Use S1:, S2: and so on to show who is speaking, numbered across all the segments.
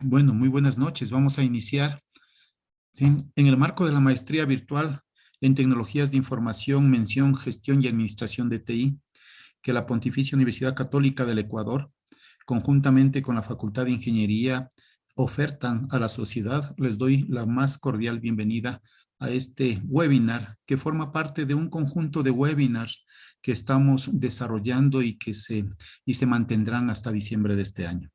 S1: Bueno, muy buenas noches. Vamos a iniciar, ¿sí? En el marco de la maestría virtual en tecnologías de información, mención, gestión y administración de TI, que la Pontificia Universidad Católica del Ecuador, conjuntamente con la Facultad de Ingeniería, ofertan a la sociedad. Les doy la más cordial bienvenida a este webinar, que forma parte de un conjunto de webinars que estamos desarrollando y se mantendrán hasta diciembre de este año.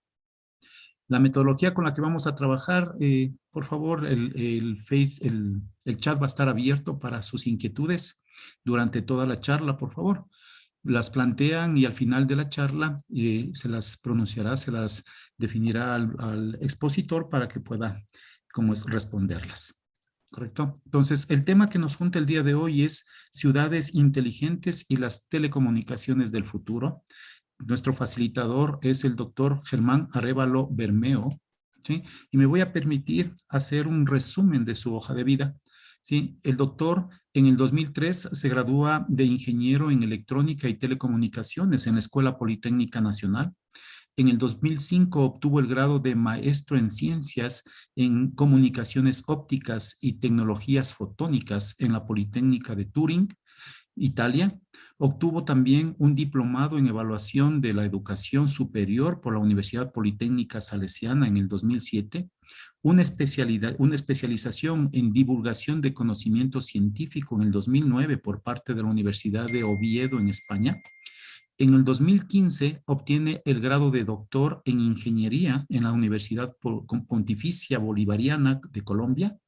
S1: La metodología con la que vamos a trabajar, por favor, el chat va a estar abierto para sus inquietudes durante toda la charla, por favor. Las plantean y al final de la charla se las pronunciará, se las definirá al expositor para que pueda, como es, responderlas. ¿Correcto? Entonces, el tema que nos junta el día de hoy es ciudades inteligentes y las telecomunicaciones del futuro. Nuestro facilitador es el doctor Germán Arévalo Bermeo, ¿sí? Y me voy a permitir hacer un resumen de su hoja de vida, ¿sí? El doctor en el 2003 se gradúa de ingeniero en electrónica y telecomunicaciones en la Escuela Politécnica Nacional. En el 2005 obtuvo el grado de maestro en ciencias en comunicaciones ópticas y tecnologías fotónicas en la Politécnica de Turín, Italia. Obtuvo también un diplomado en evaluación de la educación superior por la Universidad Politécnica Salesiana en el 2007, una especialización en divulgación de conocimiento científico en el 2009 por parte de la Universidad de Oviedo en España. En el 2015 obtiene el grado de doctor en ingeniería en la Universidad Pontificia Bolivariana de Colombia.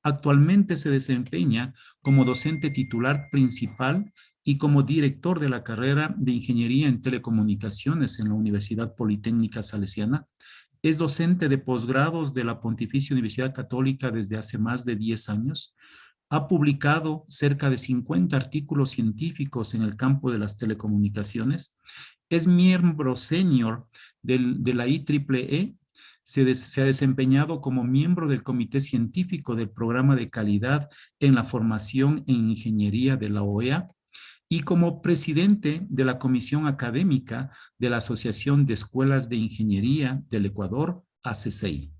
S1: Actualmente se desempeña como docente titular principal y como director de la carrera de Ingeniería en Telecomunicaciones en la Universidad Politécnica Salesiana. Es docente de posgrados de la Pontificia Universidad Católica desde hace más de 10 años. Ha publicado cerca de 50 artículos científicos en el campo de las telecomunicaciones. Es miembro senior de la IEEE. Se ha desempeñado como miembro del Comité Científico del Programa de Calidad en la Formación en Ingeniería de la OEA y como presidente de la Comisión Académica de la Asociación de Escuelas de Ingeniería del Ecuador, ACCEI.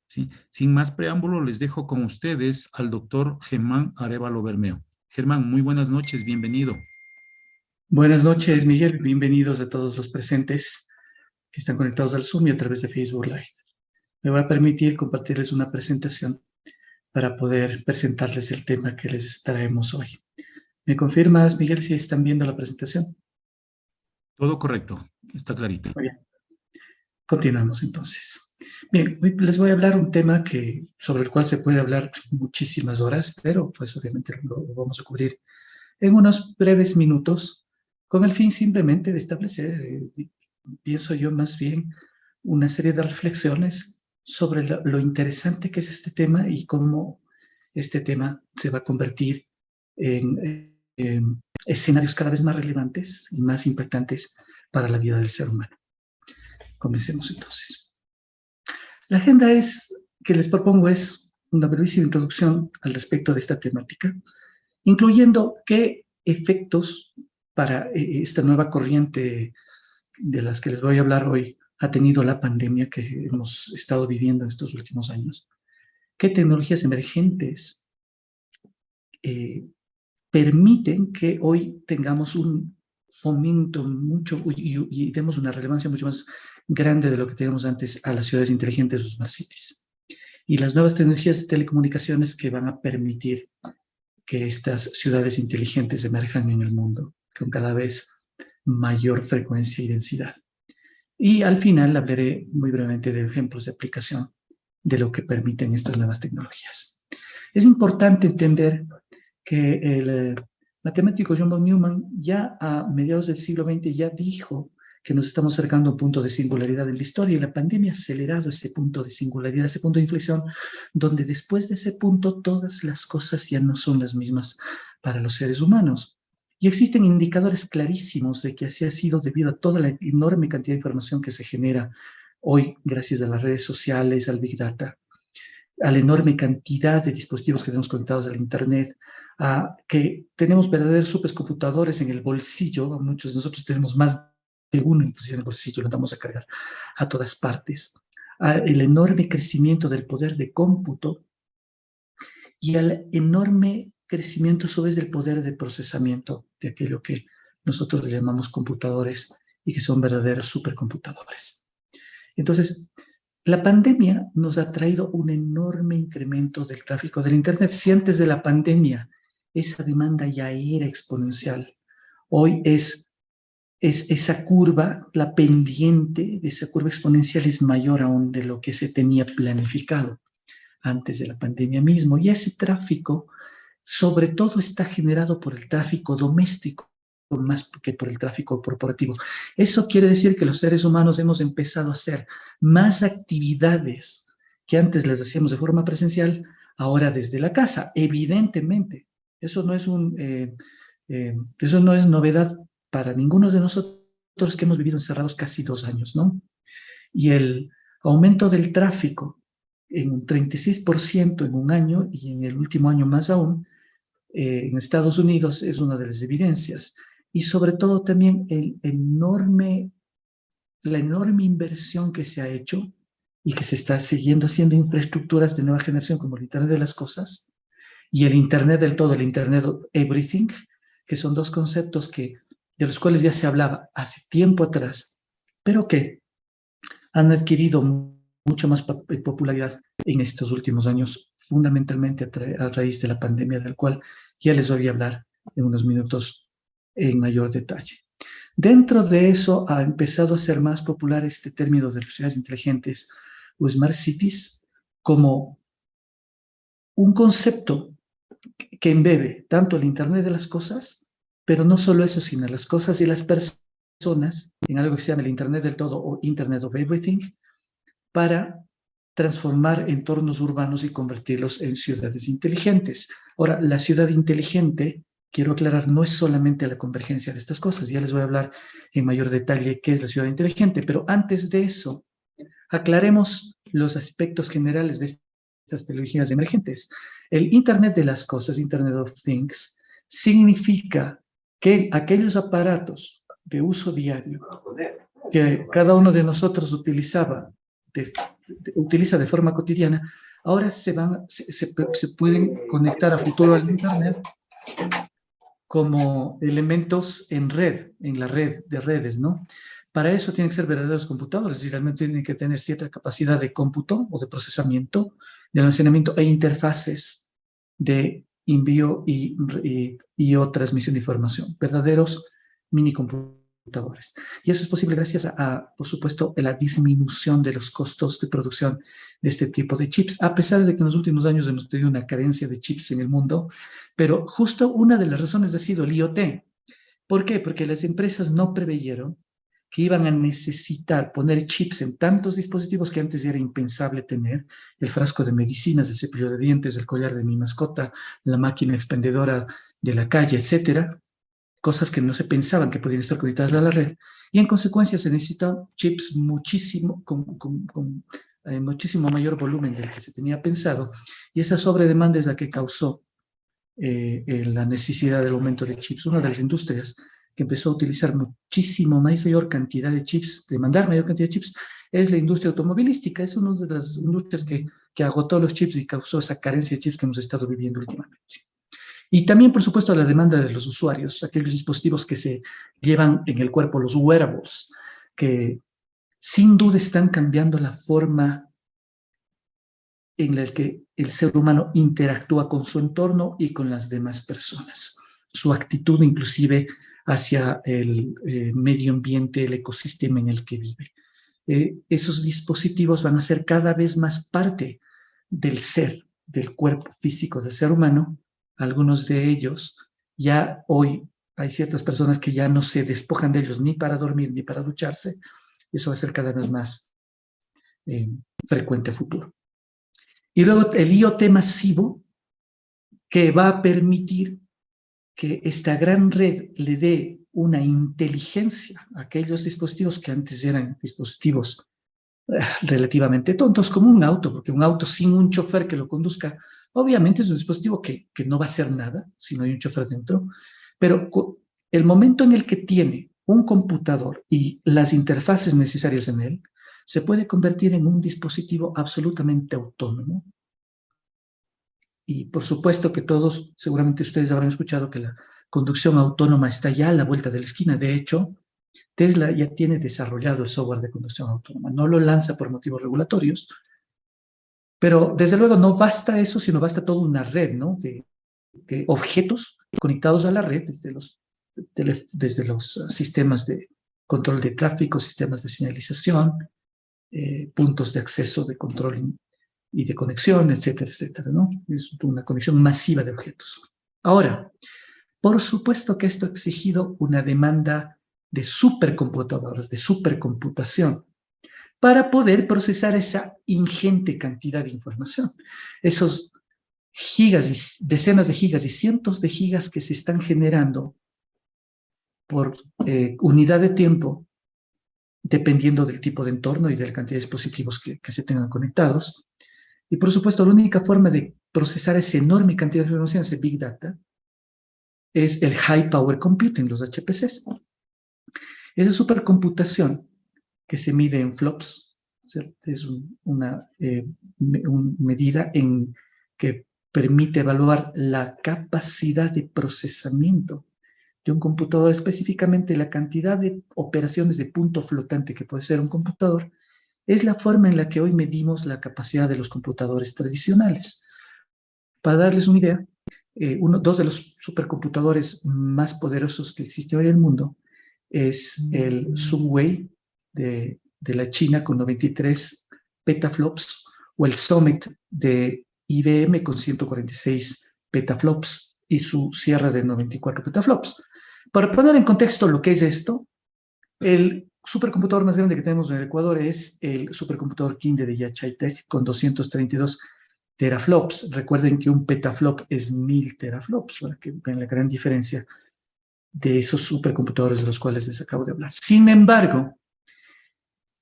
S1: ¿Sí? Sin más preámbulo, les dejo con ustedes al doctor Germán Arévalo Bermeo. Germán, muy buenas noches, bienvenido.
S2: Buenas noches, Miguel. Bienvenidos a todos los presentes que están conectados al Zoom y a través de Facebook Live. Me voy a permitir compartirles una presentación para poder presentarles el tema que les traemos hoy. ¿Me confirmas, Miguel, si están viendo la presentación?
S1: Todo correcto, está clarito.
S2: Muy bien. Continuamos entonces. Bien, hoy les voy a hablar un tema sobre el cual se puede hablar muchísimas horas, pero pues obviamente lo vamos a cubrir en unos breves minutos con el fin simplemente de establecer, pienso yo más bien, una serie de reflexiones sobre lo interesante que es este tema y cómo este tema se va a convertir en escenarios cada vez más relevantes y más impactantes para la vida del ser humano. Comencemos entonces. La agenda que les propongo es una brevísima introducción al respecto de esta temática, incluyendo qué efectos para esta nueva corriente de las que les voy a hablar hoy ha tenido la pandemia que hemos estado viviendo en estos últimos años. ¿Qué tecnologías emergentes permiten que hoy tengamos un fomento y demos una relevancia mucho más grande de lo que teníamos antes a las ciudades inteligentes o smart cities? Y las nuevas tecnologías de telecomunicaciones que van a permitir que estas ciudades inteligentes emerjan en el mundo con cada vez mayor frecuencia y densidad. Y al final hablaré muy brevemente de ejemplos de aplicación de lo que permiten estas nuevas tecnologías. Es importante entender que el matemático John von Neumann ya a mediados del siglo XX ya dijo que nos estamos acercando a un punto de singularidad en la historia y la pandemia ha acelerado ese punto de singularidad, ese punto de inflexión, donde después de ese punto todas las cosas ya no son las mismas para los seres humanos. Y existen indicadores clarísimos de que así ha sido debido a toda la enorme cantidad de información que se genera hoy gracias a las redes sociales, al Big Data, a la enorme cantidad de dispositivos que tenemos conectados al Internet, a que tenemos verdaderos supercomputadores en el bolsillo. Muchos de nosotros tenemos más de uno inclusive en el bolsillo, lo andamos a cargar a todas partes. al enorme crecimiento del poder de cómputo y al enorme crecimiento a su vez del poder de procesamiento de aquello que nosotros le llamamos computadores y que son verdaderos supercomputadores. Entonces, la pandemia nos ha traído un enorme incremento del tráfico del Internet. Si antes de la pandemia esa demanda ya era exponencial, hoy es esa curva, la pendiente de esa curva exponencial es mayor aún de lo que se tenía planificado antes de la pandemia mismo. Y ese tráfico, sobre todo, está generado por el tráfico doméstico más que por el tráfico corporativo. Eso quiere decir que los seres humanos hemos empezado a hacer más actividades que antes las hacíamos de forma presencial, ahora desde la casa. Evidentemente, eso no es eso no es novedad para ninguno de nosotros que hemos vivido encerrados casi 2 años, ¿no? Y el aumento del tráfico en un 36% en un año y en el último año más aún, en Estados Unidos es una de las evidencias. Y sobre todo también la enorme inversión que se ha hecho y que se está siguiendo haciendo infraestructuras de nueva generación como el Internet de las Cosas y el Internet del todo, el Internet of Everything, que son dos conceptos de los cuales ya se hablaba hace tiempo atrás, pero que han adquirido mucha más popularidad en estos últimos años, fundamentalmente a raíz de la pandemia, del cual ya les voy a hablar en unos minutos en mayor detalle. Dentro de eso ha empezado a ser más popular este término de las ciudades inteligentes o Smart Cities como un concepto que embebe tanto el Internet de las cosas, pero no solo eso, sino las cosas y las personas en algo que se llama el Internet del todo o Internet of Everything, para transformar entornos urbanos y convertirlos en ciudades inteligentes. Ahora, la ciudad inteligente, quiero aclarar, no es solamente la convergencia de estas cosas. Ya les voy a hablar en mayor detalle qué es la ciudad inteligente, pero antes de eso, aclaremos los aspectos generales de estas tecnologías emergentes. El Internet de las cosas, Internet of Things, significa que aquellos aparatos de uso diario que cada uno de nosotros utiliza de forma cotidiana, ahora se pueden conectar a futuro al Internet como elementos en red, en la red de redes, ¿no? Para eso tienen que ser verdaderos computadores y realmente tienen que tener cierta capacidad de cómputo o de procesamiento, de almacenamiento e interfaces de envío y o transmisión de información, verdaderos mini computadores. Y eso es posible gracias por supuesto, a la disminución de los costos de producción de este tipo de chips, a pesar de que en los últimos años hemos tenido una carencia de chips en el mundo, pero justo una de las razones ha sido el IoT. ¿Por qué? Porque las empresas no preveyeron que iban a necesitar poner chips en tantos dispositivos que antes era impensable tener, el frasco de medicinas, el cepillo de dientes, el collar de mi mascota, la máquina expendedora de la calle, etcétera, cosas que no se pensaban que podían estar conectadas a la red, y en consecuencia se necesitan chips con muchísimo mayor volumen del que se tenía pensado, y esa sobredemanda es la que causó la necesidad del aumento de chips. Una de las industrias que empezó a utilizar muchísimo mayor cantidad de chips, demandar mayor cantidad de chips, es la industria automovilística. Es una de las industrias que agotó los chips y causó esa carencia de chips que hemos estado viviendo últimamente. Y también, por supuesto, la demanda de los usuarios, aquellos dispositivos que se llevan en el cuerpo, los wearables, que sin duda están cambiando la forma en la que el ser humano interactúa con su entorno y con las demás personas. Su actitud inclusive hacia el medio ambiente, el ecosistema en el que vive. Esos dispositivos van a ser cada vez más parte del ser, del cuerpo físico del ser humano. Algunos de ellos ya hoy hay ciertas personas que ya no se despojan de ellos ni para dormir ni para ducharse. Eso va a ser cada vez más frecuente a futuro. Y luego el IoT masivo, que va a permitir que esta gran red le dé una inteligencia a aquellos dispositivos que antes eran dispositivos relativamente tontos, como un auto, porque un auto sin un chofer que lo conduzca, obviamente es un dispositivo que no va a hacer nada si no hay un chofer dentro, pero el momento en el que tiene un computador y las interfaces necesarias en él, se puede convertir en un dispositivo absolutamente autónomo. Y por supuesto que todos, seguramente ustedes habrán escuchado que la conducción autónoma está ya a la vuelta de la esquina. De hecho, Tesla ya tiene desarrollado el software de conducción autónoma. No lo lanza por motivos regulatorios, pero desde luego no basta eso, sino basta toda una red, ¿no?, de objetos conectados a la red desde los sistemas de control de tráfico, sistemas de señalización, puntos de acceso de control y de conexión, etcétera, etcétera, ¿no? Es una conexión masiva de objetos. Ahora, por supuesto que esto ha exigido una demanda de supercomputadoras, de supercomputación, para poder procesar esa ingente cantidad de información. Esos gigas, y decenas de gigas y cientos de gigas que se están generando por unidad de tiempo, dependiendo del tipo de entorno y de la cantidad de dispositivos que se tengan conectados. Y por supuesto, la única forma de procesar esa enorme cantidad de información, ese Big Data, es el High Power Computing, los HPCs. Esa supercomputación que se mide en flops, es una medida que permite evaluar la capacidad de procesamiento de un computador, específicamente la cantidad de operaciones de punto flotante que puede ser un computador, es la forma en la que hoy medimos la capacidad de los computadores tradicionales. Para darles una idea, dos de los supercomputadores más poderosos que existe hoy en el mundo es el Sunway de la China con 93 petaflops, o el Summit de IBM con 146 petaflops y su Sierra de 94 petaflops. Para poner en contexto lo que es esto, el supercomputador más grande que tenemos en el Ecuador es el supercomputador Kinde de Yachai-Tech con 232 teraflops. Recuerden que un petaflop es 1000 teraflops, para que vean la gran diferencia de esos supercomputadores de los cuales les acabo de hablar. Sin embargo,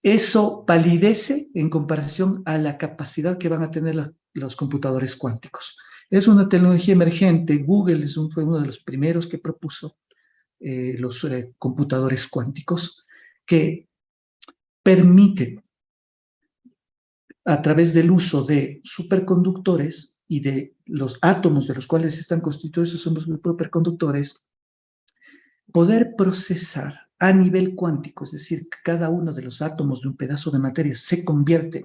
S2: eso palidece en comparación a la capacidad que van a tener los computadores cuánticos. Es una tecnología emergente. Google fue uno de los primeros que propuso los computadores cuánticos, que permiten, a través del uso de superconductores y de los átomos de los cuales están constituidos esos superconductores, poder procesar a nivel cuántico, es decir, que cada uno de los átomos de un pedazo de materia se convierten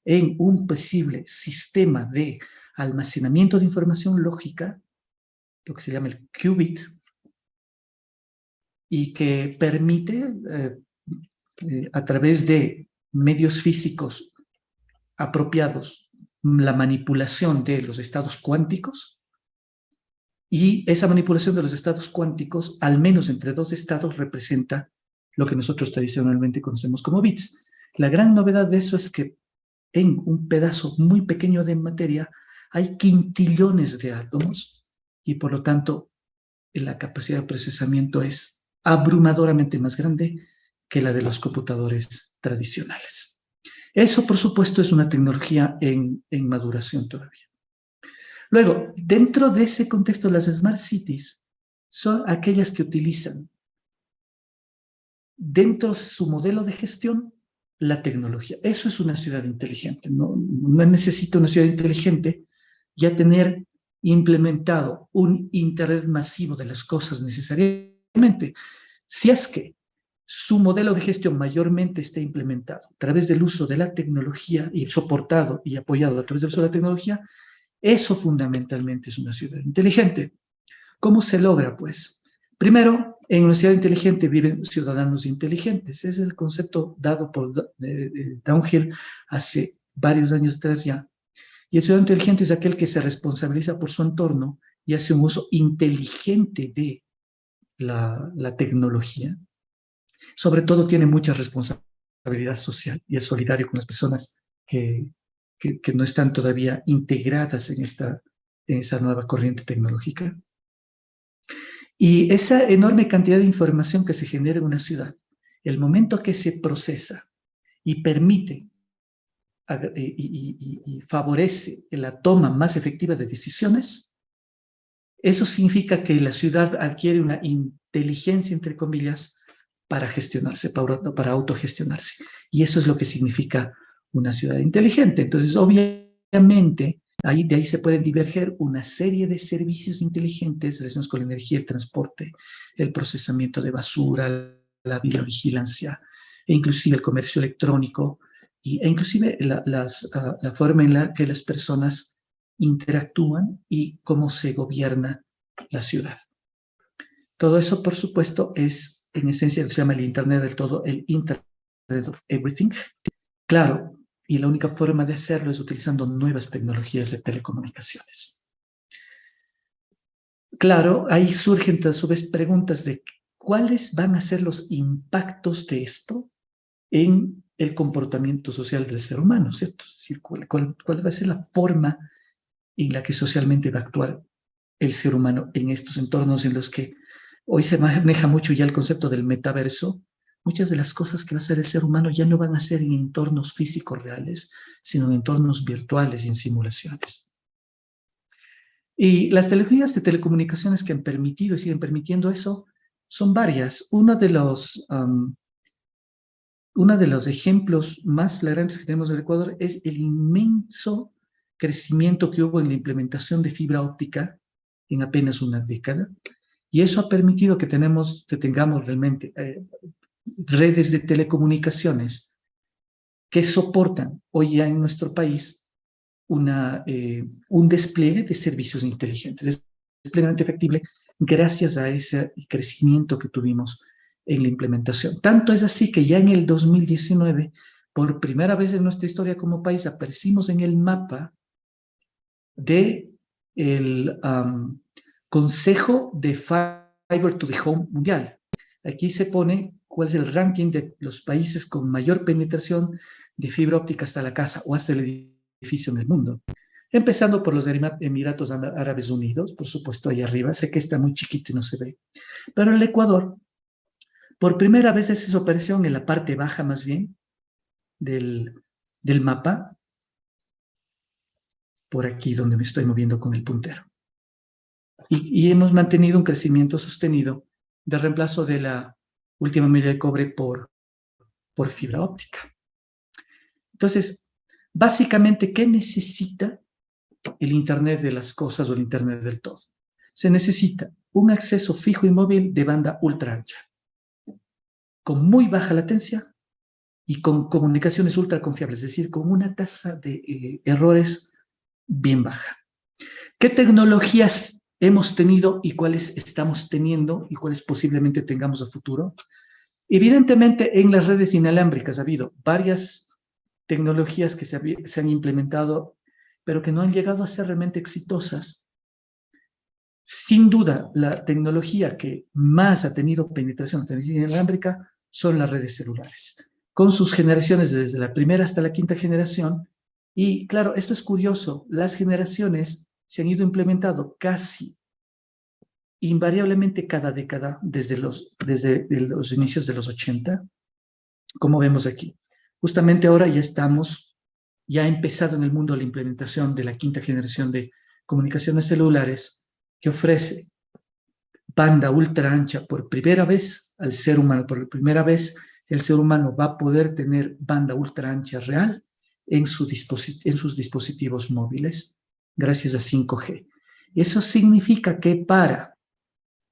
S2: en un posible sistema de almacenamiento de información lógica, lo que se llama el qubit, y que permite, a través de medios físicos apropiados, la manipulación de los estados cuánticos, y esa manipulación de los estados cuánticos, al menos entre dos estados, representa lo que nosotros tradicionalmente conocemos como bits. La gran novedad de eso es que en un pedazo muy pequeño de materia hay quintillones de átomos, y por lo tanto la capacidad de procesamiento es abrumadoramente más grande que la de los computadores tradicionales. Eso, por supuesto, es una tecnología en maduración todavía. Luego, dentro de ese contexto, las Smart Cities son aquellas que utilizan dentro de su modelo de gestión la tecnología. Eso es una ciudad inteligente. No necesita una ciudad inteligente ya tener implementado un Internet masivo de las cosas necesariamente. Si es que su modelo de gestión mayormente está implementado a través del uso de la tecnología y soportado y apoyado a través del uso de la tecnología, eso fundamentalmente es una ciudad inteligente. ¿Cómo se logra, pues? Primero, en una ciudad inteligente viven ciudadanos inteligentes. Ese es el concepto dado por Downhill hace varios años atrás ya. Y el ciudadano inteligente es aquel que se responsabiliza por su entorno y hace un uso inteligente de la tecnología. Sobre todo tiene mucha responsabilidad social y es solidario con las personas que no están todavía integradas en esa nueva corriente tecnológica. Y esa enorme cantidad de información que se genera en una ciudad, el momento que se procesa y permite y favorece la toma más efectiva de decisiones, eso significa que la ciudad adquiere una inteligencia, entre comillas, para gestionarse, para autogestionarse. Y eso es lo que significa una ciudad inteligente. Entonces, obviamente, de ahí se pueden diverger una serie de servicios inteligentes relacionados con la energía, el transporte, el procesamiento de basura, la videovigilancia, e inclusive el comercio electrónico, e inclusive la forma en la que las personas interactúan y cómo se gobierna la ciudad. Todo eso, por supuesto, es en esencia lo que se llama el Internet del todo, el Internet of Everything. Claro, y la única forma de hacerlo es utilizando nuevas tecnologías de telecomunicaciones. Claro, ahí surgen a su vez preguntas de cuáles van a ser los impactos de esto en el comportamiento social del ser humano, ¿cierto? Es decir, cuál va a ser la forma en la que socialmente va a actuar el ser humano en estos entornos en los que hoy se maneja mucho ya el concepto del metaverso. Muchas de las cosas que va a hacer el ser humano ya no van a ser en entornos físicos reales, sino en entornos virtuales y en simulaciones. Y las tecnologías de telecomunicaciones que han permitido y siguen permitiendo eso son varias. Uno de los ejemplos más flagrantes que tenemos en el Ecuador es el inmenso crecimiento que hubo en la implementación de fibra óptica en apenas una década. Y eso ha permitido que tengamos realmente redes de telecomunicaciones que soportan hoy ya en nuestro país un despliegue de servicios inteligentes. Es plenamente factible gracias a ese crecimiento que tuvimos en la implementación. Tanto es así que ya en el 2019, por primera vez en nuestra historia como país, aparecimos en el mapa del Consejo de Fiber to the Home Mundial. Aquí se pone cuál es el ranking de los países con mayor penetración de fibra óptica hasta la casa o hasta el edificio en el mundo. Empezando por los Emiratos Árabes Unidos, por supuesto, ahí arriba. Sé que está muy chiquito y no se ve. Pero el Ecuador, por primera vez hace su aparición en la parte baja más bien del mapa, por aquí donde me estoy moviendo con el puntero. Y hemos mantenido un crecimiento sostenido de reemplazo de la última medida de cobre por fibra óptica. Entonces, básicamente, ¿qué necesita el Internet de las cosas o el Internet del todo? Se necesita un acceso fijo y móvil de banda ultra ancha, con muy baja latencia y con comunicaciones ultra confiables, es decir, con una tasa de errores bien baja. ¿Qué tecnologías hemos tenido y cuáles estamos teniendo y cuáles posiblemente tengamos a futuro? Evidentemente, en las redes inalámbricas ha habido varias tecnologías que se han implementado, pero que no han llegado a ser realmente exitosas. Sin duda, la tecnología que más ha tenido penetración en la tecnología inalámbrica son las redes celulares, con sus generaciones desde la primera hasta la quinta generación. Y claro, esto es curioso, las generaciones se han ido implementando casi invariablemente cada década desde los inicios de los 80, como vemos aquí. Justamente ahora ya ha empezado en el mundo la implementación de la quinta generación de comunicaciones celulares que ofrece banda ultra ancha por primera vez al ser humano. Por primera vez el ser humano va a poder tener banda ultra ancha real en sus dispositivos móviles gracias a 5G. Eso significa que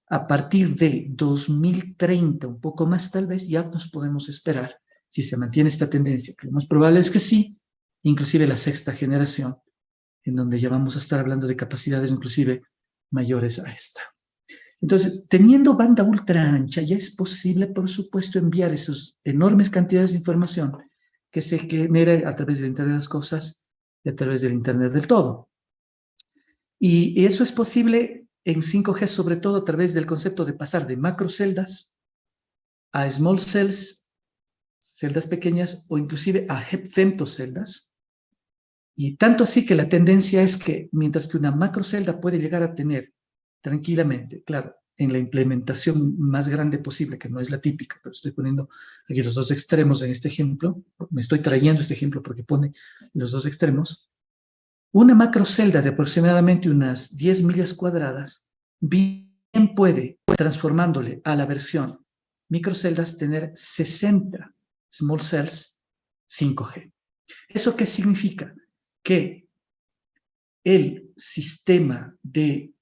S2: a partir de 2030, un poco más tal vez, ya nos podemos esperar, si se mantiene esta tendencia, que lo más probable es que sí, inclusive la sexta generación, en donde ya vamos a estar hablando de capacidades inclusive mayores a esta. Entonces, teniendo banda ultra ancha, ya es posible, por supuesto, enviar esas enormes cantidades de información que se genera a través del Internet de las cosas y a través del Internet del todo. Y eso es posible en 5G, sobre todo a través del concepto de pasar de macroceldas a small cells, celdas pequeñas, o inclusive a femtoceldas. Y tanto así que la tendencia es que mientras que una macrocelda puede llegar a tener tranquilamente, claro, en la implementación más grande posible, que no es la típica, pero estoy poniendo aquí los dos extremos en este ejemplo, me estoy trayendo este ejemplo porque pone los dos extremos. Una macrocelda de aproximadamente unas 10 millas cuadradas bien puede, transformándole a la versión microceldas tener 60 small cells 5G. ¿Eso qué significa? Que el sistema de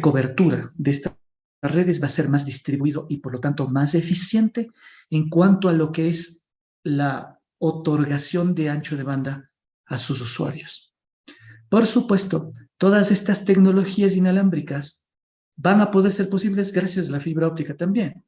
S2: cobertura de estas redes va a ser más distribuido y por lo tanto más eficiente en cuanto a lo que es la otorgación de ancho de banda a sus usuarios. Por supuesto, todas estas tecnologías inalámbricas van a poder ser posibles gracias a la fibra óptica también.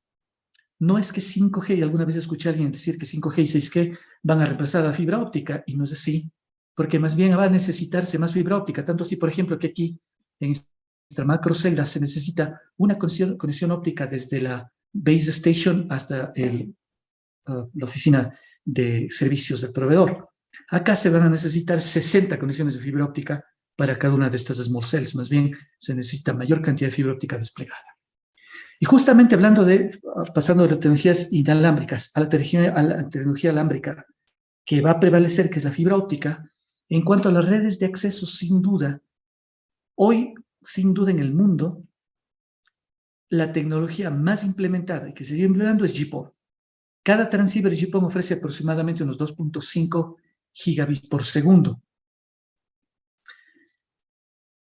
S2: No es que 5G, y alguna vez escuché a alguien decir que 5G y 6G van a reemplazar a la fibra óptica, y no es así, porque más bien va a necesitarse más fibra óptica, tanto así, por ejemplo, que aquí en nuestra macrocelda se necesita una conexión óptica desde la base station hasta la oficina de servicios del proveedor. Acá se van a necesitar 60 conexiones de fibra óptica para cada una de estas small cells, más bien se necesita mayor cantidad de fibra óptica desplegada. Y justamente hablando pasando de las tecnologías inalámbricas a la tecnología alámbrica, que va a prevalecer, que es la fibra óptica, en cuanto a las redes de acceso, sin duda, hoy, sin duda en el mundo, la tecnología más implementada y que se sigue implementando es GPON. Cada transceiver GPON ofrece aproximadamente unos 2.5 gigabits por segundo.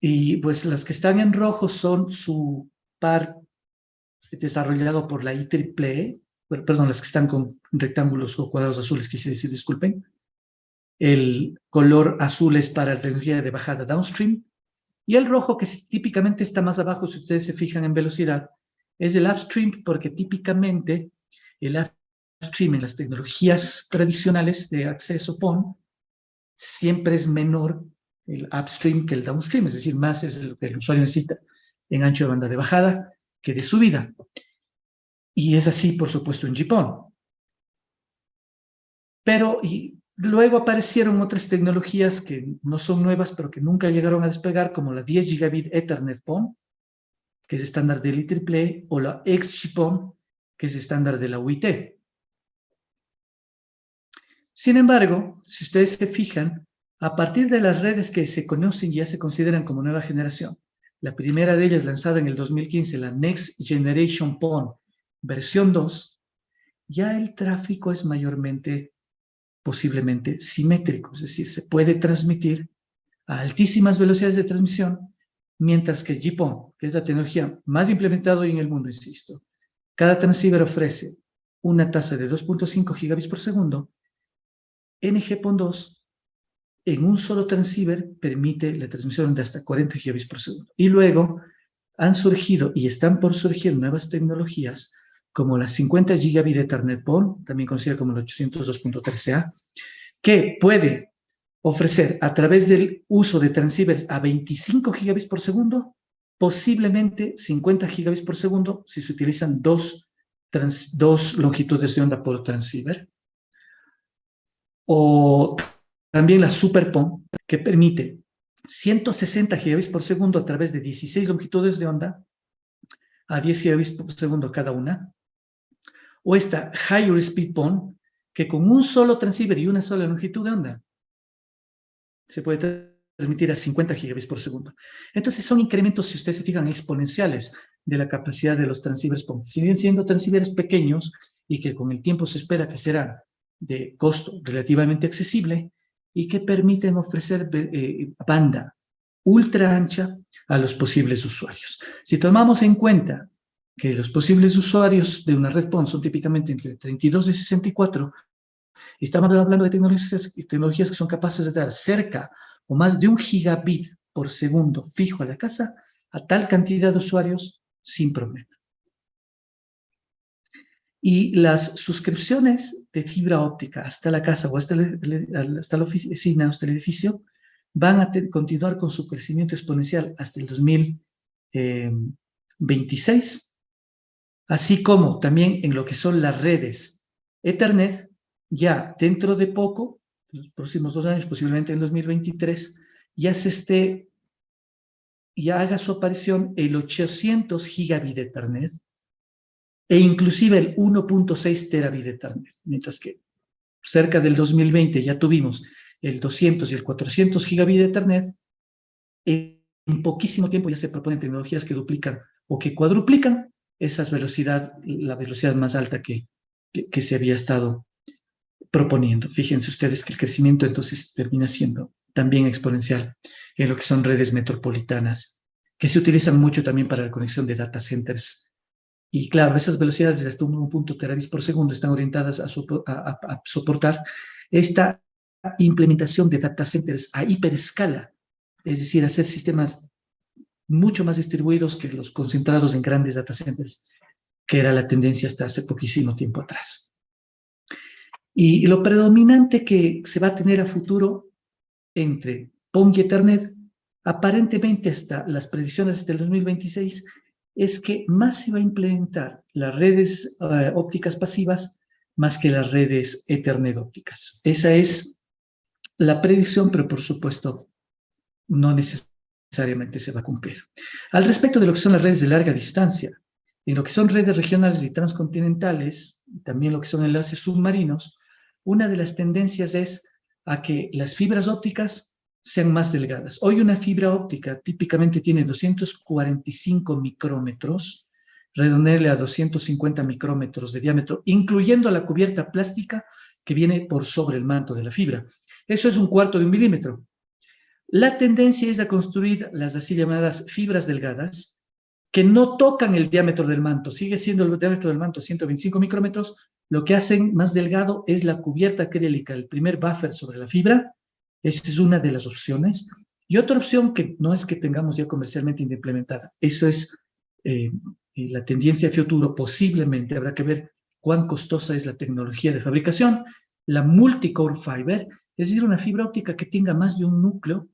S2: Y pues las que están en rojo son su par desarrollado por la IEEE, perdón, las que están con rectángulos o cuadrados azules, quise decir, disculpen. El color azul es para la tecnología de bajada downstream, y el rojo, que típicamente está más abajo, si ustedes se fijan en velocidad, es el upstream, porque típicamente el upstream en las tecnologías tradicionales de acceso PON siempre es menor el upstream que el downstream, es decir, más es lo que el usuario necesita en ancho de banda de bajada que de subida. Y es así, por supuesto, en GPON. Pero luego aparecieron otras tecnologías que no son nuevas, pero que nunca llegaron a despegar, como la 10 gigabit Ethernet PON, que es estándar del IEEE, o la XGPON, que es estándar de la UIT. Sin embargo, si ustedes se fijan, a partir de las redes que se conocen y ya se consideran como nueva generación, la primera de ellas lanzada en el 2015, la Next Generation PON, versión 2, ya el tráfico es mayormente, posiblemente, simétrico, es decir, se puede transmitir a altísimas velocidades de transmisión, mientras que GPON, que es la tecnología más implementada hoy en el mundo, insisto, cada transceiver ofrece una tasa de 2.5 gigabits por segundo. NG-PON2 en un solo transceiver permite la transmisión de hasta 40 gigabits por segundo. Y luego han surgido y están por surgir nuevas tecnologías como la 50 gigabit Ethernet PON, también conocida como la 802.13a, que puede ofrecer a través del uso de transceivers a 25 gigabits por segundo, posiblemente 50 gigabits por segundo si se utilizan dos longitudes de onda por transceiver. O también la SuperPON, que permite 160 gigabits por segundo a través de 16 longitudes de onda a 10 gigabits por segundo cada una. O esta Higher Speed PON, que con un solo transceiver y una sola longitud de onda se puede transmitir a 50 gigabits por segundo. Entonces son incrementos, si ustedes se fijan, exponenciales de la capacidad de los transceivers PON. Siguen siendo transceivers pequeños y que con el tiempo se espera que serán de costo relativamente accesible y que permiten ofrecer banda ultra ancha a los posibles usuarios. Si tomamos en cuenta que los posibles usuarios de una red PON son típicamente entre 32 y 64, estamos hablando de tecnologías que son capaces de dar cerca o más de 1 gigabit por segundo fijo a la casa a tal cantidad de usuarios sin problema. Y las suscripciones de fibra óptica hasta la casa o hasta la oficina, hasta el edificio, van a continuar con su crecimiento exponencial hasta el 2026, así como también en lo que son las redes Ethernet, ya dentro de poco, los próximos 2 años, posiblemente en 2023, ya haga su aparición el 800 gigabit de Ethernet, e inclusive el 1.6 terabit de Ethernet, mientras que cerca del 2020 ya tuvimos el 200 y el 400 gigabit de Ethernet. En poquísimo tiempo ya se proponen tecnologías que duplican o que cuadruplican la velocidad más alta que se había estado proponiendo. Fíjense ustedes que el crecimiento entonces termina siendo también exponencial en lo que son redes metropolitanas, que se utilizan mucho también para la conexión de data centers. Y claro, esas velocidades de hasta 1.0 terabits por segundo están orientadas a soportar esta implementación de data centers a hiperescala, es decir, hacer sistemas mucho más distribuidos que los concentrados en grandes data centers, que era la tendencia hasta hace poquísimo tiempo atrás. Y lo predominante que se va a tener a futuro entre PON y Ethernet, aparentemente hasta las predicciones del 2026, es que más se va a implementar las redes ópticas pasivas más que las redes Ethernet ópticas. Esa es la predicción, pero por supuesto no necesariamente se va a cumplir. Al respecto de lo que son las redes de larga distancia, en lo que son redes regionales y transcontinentales, también lo que son enlaces submarinos, una de las tendencias es a que las fibras ópticas sean más delgadas. Hoy una fibra óptica típicamente tiene 245 micrómetros, redondearle a 250 micrómetros de diámetro, incluyendo la cubierta plástica que viene por sobre el manto de la fibra. Eso es 1/4 de un milímetro. La tendencia es a construir las así llamadas fibras delgadas, que no tocan el diámetro del manto, sigue siendo el diámetro del manto 125 micrómetros, lo que hacen más delgado es la cubierta acrílica, el primer buffer sobre la fibra. Esa es una de las opciones. Y otra opción que no es que tengamos ya comercialmente implementada, eso es la tendencia a futuro, posiblemente habrá que ver cuán costosa es la tecnología de fabricación, la multicore fiber, es decir, una fibra óptica que tenga más de un núcleo,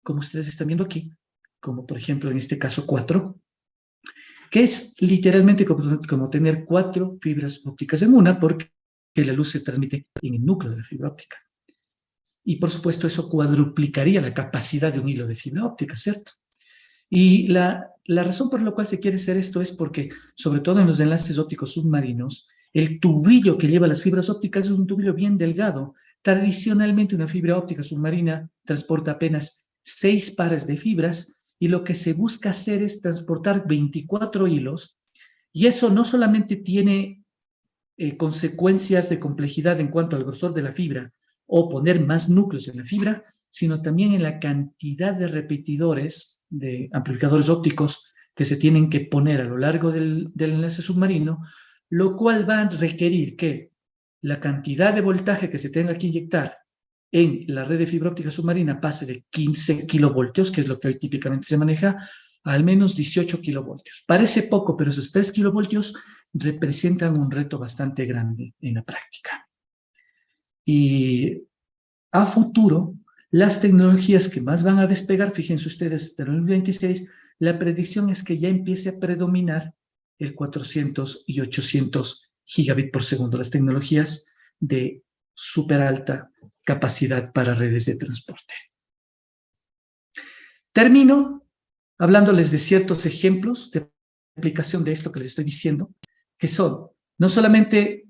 S2: como ustedes están viendo aquí, como por ejemplo en este caso 4, que es literalmente como tener 4 fibras ópticas en una, porque la luz se transmite en el núcleo de la fibra óptica. Y por supuesto eso cuadruplicaría la capacidad de un hilo de fibra óptica, ¿cierto? Y la razón por la cual se quiere hacer esto es porque, sobre todo en los enlaces ópticos submarinos, el tubillo que lleva las fibras ópticas es un tubillo bien delgado. Tradicionalmente una fibra óptica submarina transporta apenas 6 pares de fibras y lo que se busca hacer es transportar 24 hilos, y eso no solamente tiene consecuencias de complejidad en cuanto al grosor de la fibra o poner más núcleos en la fibra, sino también en la cantidad de repetidores, de amplificadores ópticos que se tienen que poner a lo largo del enlace submarino, lo cual va a requerir que la cantidad de voltaje que se tenga que inyectar en la red de fibra óptica submarina pase de 15 kilovoltios, que es lo que hoy típicamente se maneja, a al menos 18 kilovoltios. Parece poco, pero esos 3 kilovoltios representan un reto bastante grande en la práctica. Y a futuro, las tecnologías que más van a despegar, fíjense ustedes, hasta el 2026, la predicción es que ya empiece a predominar el 400 y 800 gigabit por segundo, las tecnologías de súper alta capacidad para redes de transporte. Termino hablándoles de ciertos ejemplos de aplicación de esto que les estoy diciendo, que son no solamente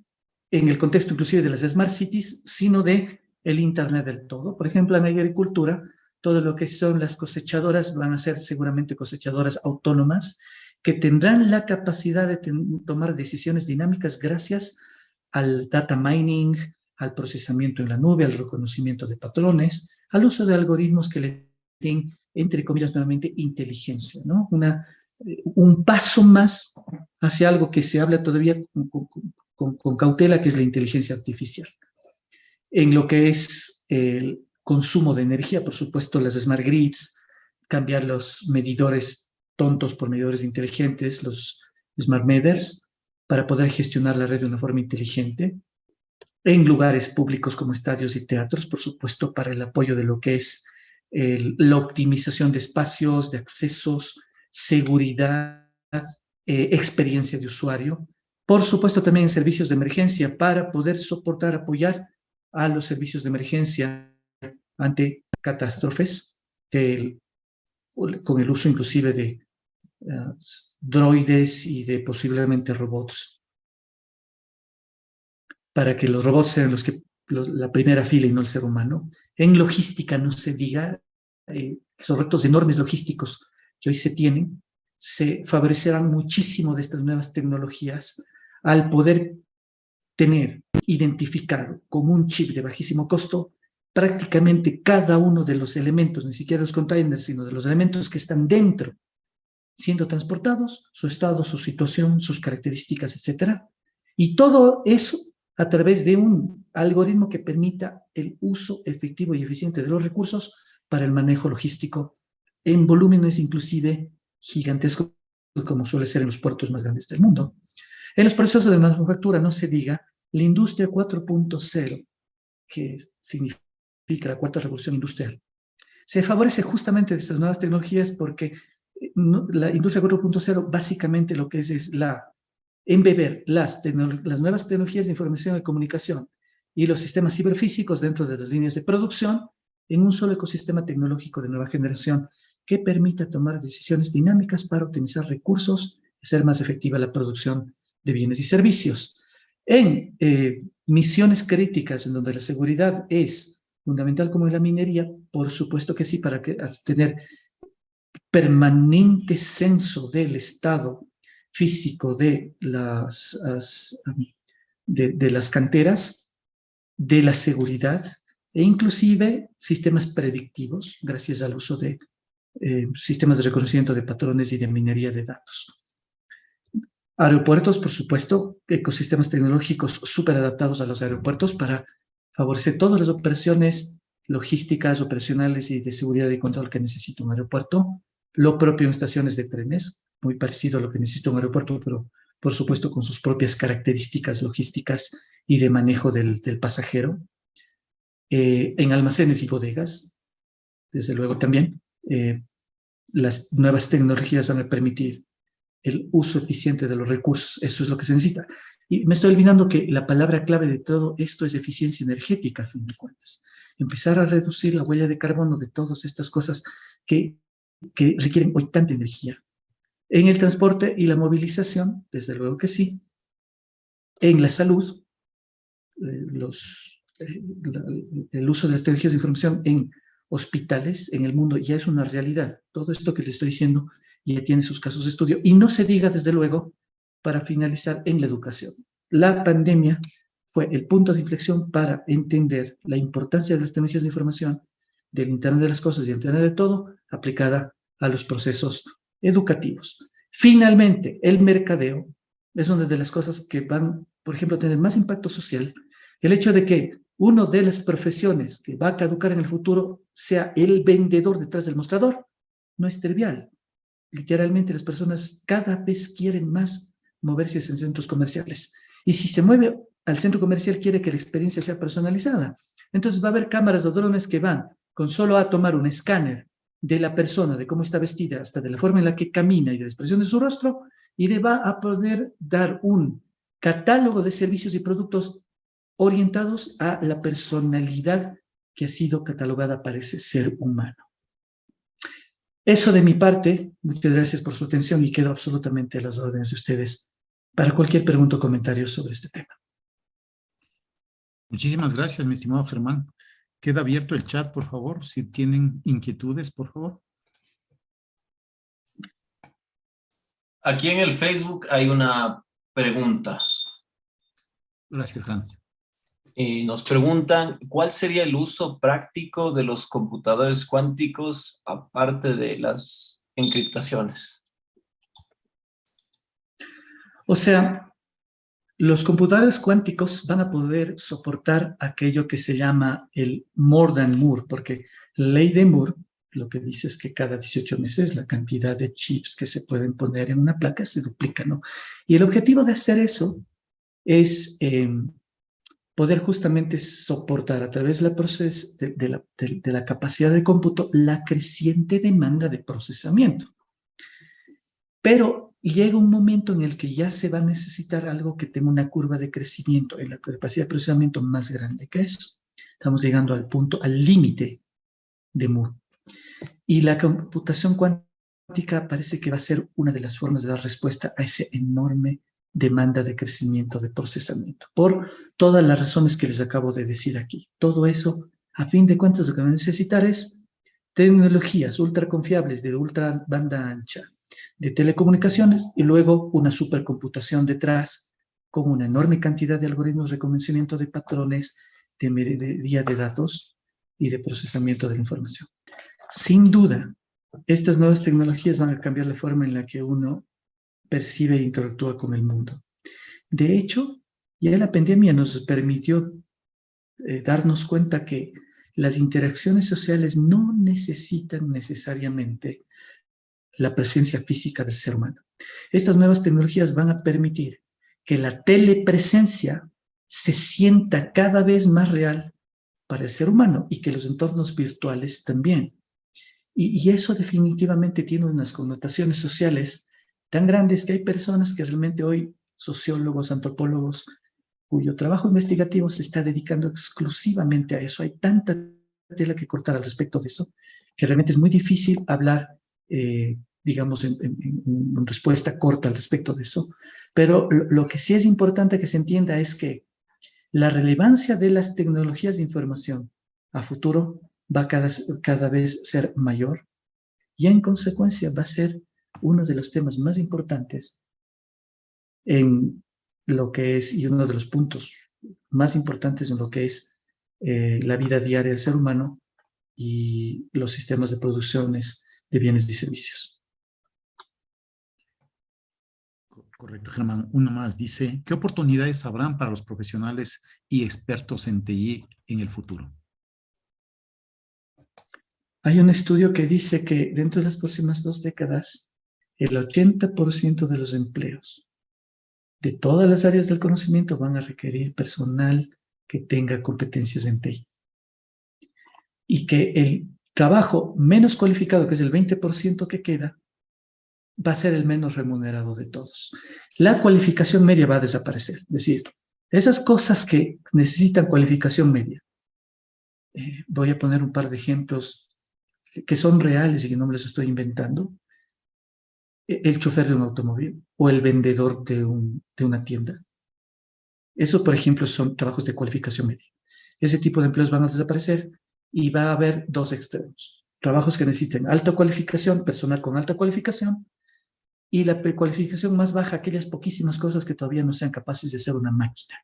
S2: en el contexto inclusive de las Smart Cities, sino de el Internet del todo. Por ejemplo, en la agricultura, todo lo que son las cosechadoras van a ser seguramente cosechadoras autónomas que tendrán la capacidad de tomar decisiones dinámicas gracias al data mining, al procesamiento en la nube, al reconocimiento de patrones, al uso de algoritmos que le den, entre comillas, nuevamente, inteligencia, ¿no? Un paso más hacia algo que se habla todavía con cautela, que es la inteligencia artificial. En lo que es el consumo de energía, por supuesto, las smart grids, cambiar los medidores tontos por medidores inteligentes, los smart meters, para poder gestionar la red de una forma inteligente. En lugares públicos como estadios y teatros, por supuesto, para el apoyo de lo que es la optimización de espacios, de accesos, seguridad, experiencia de usuario. Por supuesto, también en servicios de emergencia para poder soportar, apoyar a los servicios de emergencia ante catástrofes, con el uso inclusive de droides y de posiblemente robots, para que los robots sean la primera fila y no el ser humano. En logística no se diga, esos retos enormes logísticos que hoy se tienen, se favorecerán muchísimo de estas nuevas tecnologías al poder tener identificado con un chip de bajísimo costo prácticamente cada uno de los elementos, ni siquiera los containers, sino de los elementos que están dentro, siendo transportados, su estado, su situación, sus características, etcétera. Y todo eso a través de un algoritmo que permita el uso efectivo y eficiente de los recursos para el manejo logístico en volúmenes inclusive gigantescos, como suele ser en los puertos más grandes del mundo. En los procesos de manufactura, no se diga, la industria 4.0, que significa la cuarta revolución industrial, se favorece justamente de estas nuevas tecnologías porque la industria 4.0 básicamente lo que es embeber las nuevas tecnologías de información y comunicación y los sistemas ciberfísicos dentro de las líneas de producción en un solo ecosistema tecnológico de nueva generación que permita tomar decisiones dinámicas para optimizar recursos y hacer más efectiva la producción de bienes y servicios. En misiones críticas en donde la seguridad es fundamental como en la minería, por supuesto que sí, para tener permanente censo del estado físico de las canteras, de la seguridad e inclusive sistemas predictivos gracias al uso de sistemas de reconocimiento de patrones y de minería de datos. Aeropuertos, por supuesto, ecosistemas tecnológicos súper adaptados a los aeropuertos para favorecer todas las operaciones logísticas, operacionales y de seguridad y control que necesita un aeropuerto. Lo propio en estaciones de trenes, muy parecido a lo que necesita un aeropuerto, pero por supuesto con sus propias características logísticas y de manejo del pasajero. En almacenes y bodegas, desde luego también, las nuevas tecnologías van a permitir el uso eficiente de los recursos. Eso es lo que se necesita. Y me estoy olvidando que la palabra clave de todo esto es eficiencia energética, a fin de cuentas. Empezar a reducir la huella de carbono de todas estas cosas que requieren hoy tanta energía. En el transporte y la movilización, desde luego que sí. En la salud, el uso de las tecnologías de información en hospitales en el mundo ya es una realidad. Todo esto que les estoy diciendo ya tiene sus casos de estudio. Y no se diga, desde luego, para finalizar, en la educación. La pandemia fue el punto de inflexión para entender la importancia de las tecnologías de información, del Internet de las cosas y del Internet de todo, aplicada a los procesos educativos. Finalmente, el mercadeo es una de las cosas que van, por ejemplo, a tener más impacto social. El hecho de que una de las profesiones que va a caducar en el futuro sea el vendedor detrás del mostrador, no es trivial. Literalmente las personas cada vez quieren más moverse en centros comerciales. Y si se mueve al centro comercial, quiere que la experiencia sea personalizada. Entonces va a haber cámaras o drones que van con solo a tomar un escáner de la persona, de cómo está vestida, hasta de la forma en la que camina y de la expresión de su rostro, y le va a poder dar un catálogo de servicios y productos orientados a la personalidad que ha sido catalogada para ese ser humano. Eso de mi parte, muchas gracias por su atención y quedo absolutamente a las órdenes de ustedes para cualquier pregunta o comentario sobre este tema.
S1: Muchísimas gracias, mi estimado Germán. Queda abierto el chat, por favor, si tienen inquietudes, por favor.
S3: Aquí en el Facebook hay una pregunta.
S1: Gracias, Hans.
S3: Y nos preguntan, ¿cuál sería el uso práctico de los computadores cuánticos aparte de las encriptaciones?
S2: O sea, los computadores cuánticos van a poder soportar aquello que se llama el more than Moore, porque la ley de Moore lo que dice es que cada 18 meses la cantidad de chips que se pueden poner en una placa se duplica, ¿no? Y el objetivo de hacer eso es poder justamente soportar a través de la capacidad de cómputo la creciente demanda de procesamiento. Pero llega un momento en el que ya se va a necesitar algo que tenga una curva de crecimiento en la capacidad de procesamiento más grande que eso. Estamos llegando al punto, al límite de Moore. Y la computación cuántica parece que va a ser una de las formas de dar respuesta a esa enorme demanda de crecimiento de procesamiento, por todas las razones que les acabo de decir aquí. Todo eso, a fin de cuentas, lo que va a necesitar es tecnologías ultra confiables de ultra banda ancha, de telecomunicaciones y luego una supercomputación detrás con una enorme cantidad de algoritmos de reconocimiento de patrones, de minería de datos y de procesamiento de la información. Sin duda, estas nuevas tecnologías van a cambiar la forma en la que uno percibe e interactúa con el mundo. De hecho, ya la pandemia nos permitió darnos cuenta que las interacciones sociales no necesitan necesariamente la presencia física del ser humano. Estas nuevas tecnologías van a permitir que la telepresencia se sienta cada vez más real para el ser humano y que los entornos virtuales también. Y eso definitivamente tiene unas connotaciones sociales tan grandes que hay personas que realmente hoy, sociólogos, antropólogos, cuyo trabajo investigativo se está dedicando exclusivamente a eso. Hay tanta tela que cortar al respecto de eso, que realmente es muy difícil hablar, digamos, en respuesta corta al respecto de eso. Pero lo que sí es importante que se entienda es que la relevancia de las tecnologías de información a futuro va a cada vez ser mayor y en consecuencia va a ser uno de los temas más importantes en lo que es, y uno de los puntos más importantes en lo que es la vida diaria del ser humano y los sistemas de producciones de bienes y servicios.
S1: Correcto, Germán. Uno más dice, ¿qué oportunidades habrán para los profesionales y expertos en TI en el futuro?
S2: Hay un estudio que dice que dentro de las próximas 2 décadas, el 80% de los empleos de todas las áreas del conocimiento van a requerir personal que tenga competencias en TI. Y que el trabajo menos cualificado, que es el 20% que queda, va a ser el menos remunerado de todos. La cualificación media va a desaparecer. Es decir, esas cosas que necesitan cualificación media. Voy a poner un par de ejemplos que son reales y que no me los estoy inventando. El chofer de un automóvil o el vendedor de una tienda. Eso, por ejemplo, son trabajos de cualificación media. Ese tipo de empleos van a desaparecer y va a haber 2 extremos. Trabajos que necesiten alta cualificación, personal con alta cualificación, y la precualificación más baja, aquellas poquísimas cosas que todavía no sean capaces de hacer una máquina.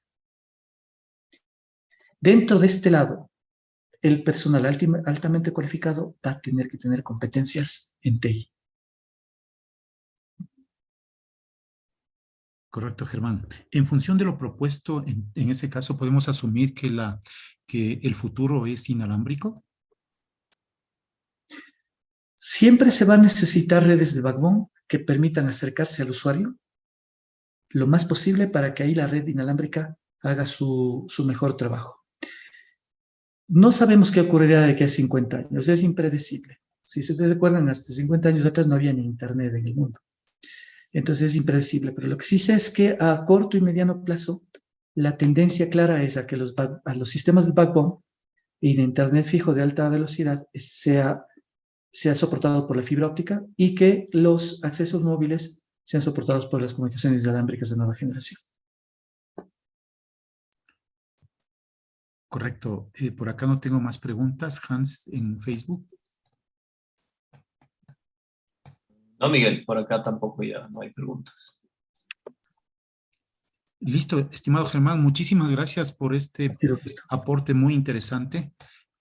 S2: Dentro de este lado, el personal altamente cualificado va a tener que tener competencias en TI.
S1: Correcto, Germán. En función de lo propuesto, en ese caso, ¿podemos asumir que el futuro es inalámbrico?
S2: Siempre se va a necesitar redes de backbone que permitan acercarse al usuario lo más posible para que ahí la red inalámbrica haga su mejor trabajo. No sabemos qué ocurrirá de aquí a 50 años, es impredecible. Si ustedes recuerdan, hasta 50 años atrás no había ni internet en el mundo. Entonces es impredecible, pero lo que sí sé es que a corto y mediano plazo la tendencia clara es a que los sistemas de backbone y de internet fijo de alta velocidad sea soportado por la fibra óptica y que los accesos móviles sean soportados por las comunicaciones inalámbricas de nueva generación.
S1: Correcto. Por acá no tengo más preguntas. Hans, en Facebook.
S3: No, Miguel, por acá tampoco ya no hay preguntas.
S1: Listo, estimado Germán, muchísimas gracias por este aporte muy interesante.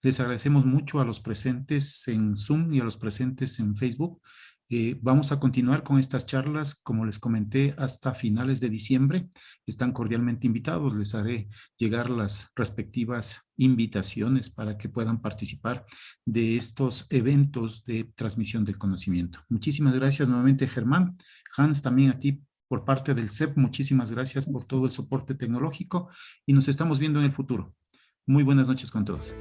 S1: Les agradecemos mucho a los presentes en Zoom y a los presentes en Facebook. Vamos a continuar con estas charlas, como les comenté, hasta finales de diciembre. Están cordialmente invitados. Les haré llegar las respectivas invitaciones para que puedan participar de estos eventos de transmisión del conocimiento. Muchísimas gracias nuevamente, Germán. Hans, también a ti por parte del CEP, muchísimas gracias por todo el soporte tecnológico y nos estamos viendo en el futuro. Muy buenas noches con todos.